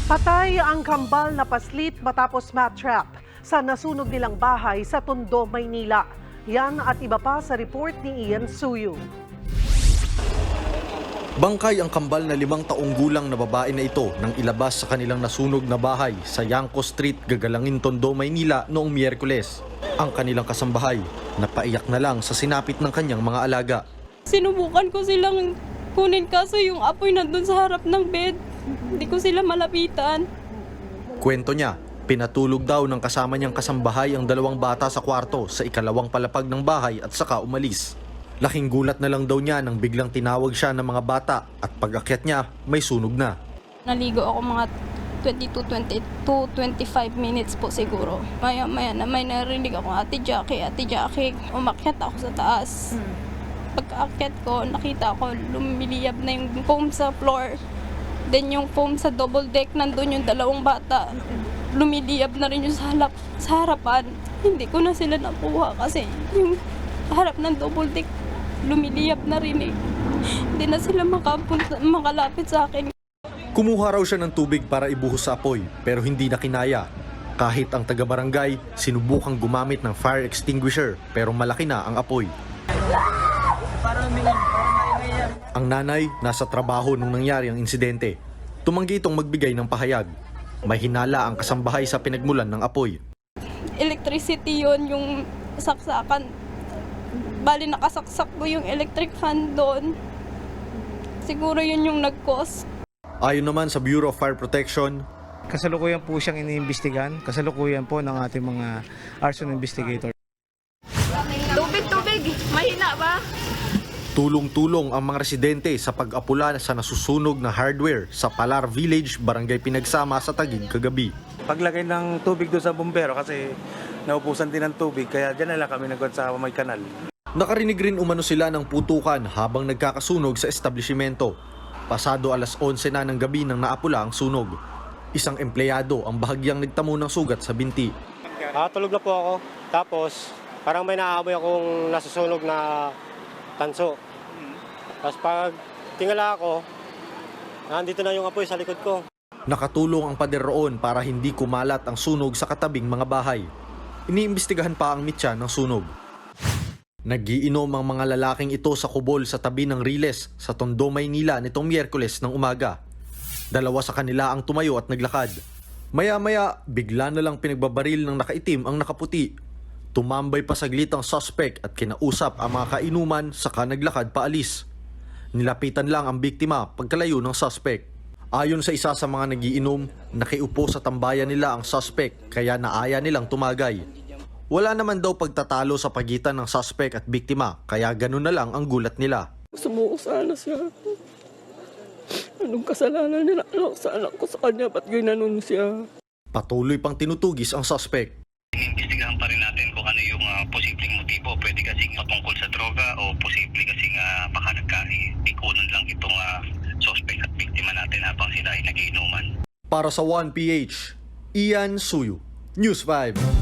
Patay ang kambal na paslit matapos mat-trap sa nasunog nilang bahay sa Tondo, Maynila. Yan at iba pa sa report ni Ian Suyu. Bangkay ang kambal na 5 taong gulang na babae na ito nang ilabas sa kanilang nasunog na bahay sa Yangko Street, Gagalangin, Tondo, Maynila noong Miyerkules. Ang kanilang kasambahay napaiyak na lang sa sinapit ng kanyang mga alaga. Sinubukan ko silang kunin kaso yung apoy nandun sa harap ng bed. Hindi ko sila malapitan. Kwento niya, pinatulog daw ng kasama niyang kasambahay ang 2 bata sa kwarto sa ikalawang palapag ng bahay at saka umalis. Laking gulat na lang daw niya nang biglang tinawag siya ng mga bata at pag-akyat niya may sunog na. Naligo ako mga 25 minutes po siguro. Maya-maya na may narinig ako, Ate Jackie. Umakyat ako sa taas. Pagka-akyat ko, nakita ko lumiliyab na yung foam sa floor. Then yung foam sa double deck, nandun yung 2 bata. Lumiliyab na rin yung sa harapan. Hindi ko na sila nakuha kasi yung harap ng double deck, lumiliyab na rin eh. Hindi na sila makalapit sa akin. Kumuha raw siya ng tubig para ibuhos sa apoy pero hindi na kinaya. Kahit ang taga-barangay, sinubukang gumamit ng fire extinguisher pero malaki na ang apoy. Ang nanay nasa trabaho nung nangyari ang insidente. Tumanggi itong magbigay ng pahayag. May hinala ang kasambahay sa pinagmulan ng apoy. Electricity yon yung saksakan. Bali nakasaksak po yung electric fan doon. Siguro yun yung nag-cause. Ayon naman sa Bureau of Fire Protection, kasalukuyan po siyang iniimbestigahan. Kasalukuyan po ng ating mga arson investigator. Tubig! Mahina ba? tulong-tulong ang mga residente sa pag-apula sa nasusunog na hardware sa Palar Village, Barangay Pinagsama sa Taguig kagabi. Paglagay ng tubig doon sa bumbero kasi naupusan din ng tubig kaya dyan na lang kami nagkuhan sa may kanal. Nakarinig rin umano sila ng putukan habang nagkakasunog sa establishmento. Pasado alas 11 na ng gabi nang naapula ang sunog. Isang empleyado ang bahagyang nagtamo ng sugat sa binti. Tulog na po ako. Tapos parang may naamoy akong nasusunog na tanso. Tapos pag tingala ako, nandito na yung apoy sa likod ko. Nakatulong ang pader roon para hindi kumalat ang sunog sa katabing mga bahay. Iniimbestigahan pa ang mitya ng sunog. Naggiinom ang mga lalaking ito sa kubol sa tabi ng Riles sa Tondo, Maynila nitong Miyerkules ng umaga. 2 sa kanila ang tumayo at naglakad. Maya-maya, bigla na lang pinagbabaril ng nakaitim ang nakaputi. Tumambay pa saglit ang suspect at kinausap ang mga kainuman saka naglakad paalis. Nilapitan lang ang biktima pagkalayo ng suspect. Ayon sa isa sa mga nagiinom, nakiupo sa tambayan nila ang suspect kaya naaya nilang tumagay. Wala naman daw pagtatalo sa pagitan ng suspect at biktima kaya ganun na lang ang gulat nila. Sumuko sana siya. Anong kasalanan niya sa anak ko sa kanya? Ba't ginanon siya? Patuloy pang tinutugis ang suspect. Inimbestigahan pa rin natin kung ano yung posibleng motibo. Pwede kasing patungkol sa droga o posible kasing baka nagkaikunan lang itong suspect at biktima natin habang sila ay nagiinuman. Para sa 1PH, Ian Suyu, News 5.